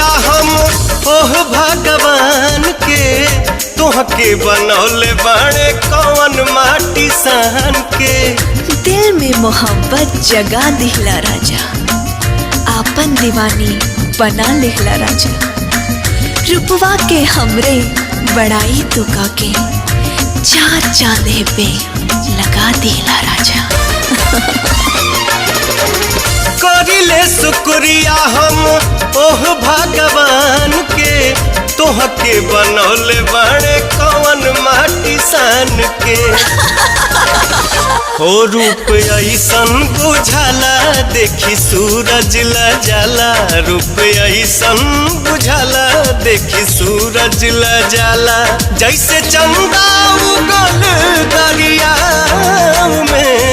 शुक्रिया हम ओह भगवान के, तोहके बनौले बाड़े कौन माटी सान के। दिल में मोहब्बत जगा दिहला राजा, आपन दीवानी बना लिहला राजा। रुपवा के हमरे बड़ाई तो के चार चांदे पे लगा दिहला राजा। करिले शुक्रिया हम ओह भगवान के, तोहके बनौले बाड़े कौन माटी सान के। हो रूप ऐसन बुझाला देखी सूरज ला जाला, रूप ऐसन बुझाला देखी सूरज ला जाला। जैसे चंदा उगल दरिया में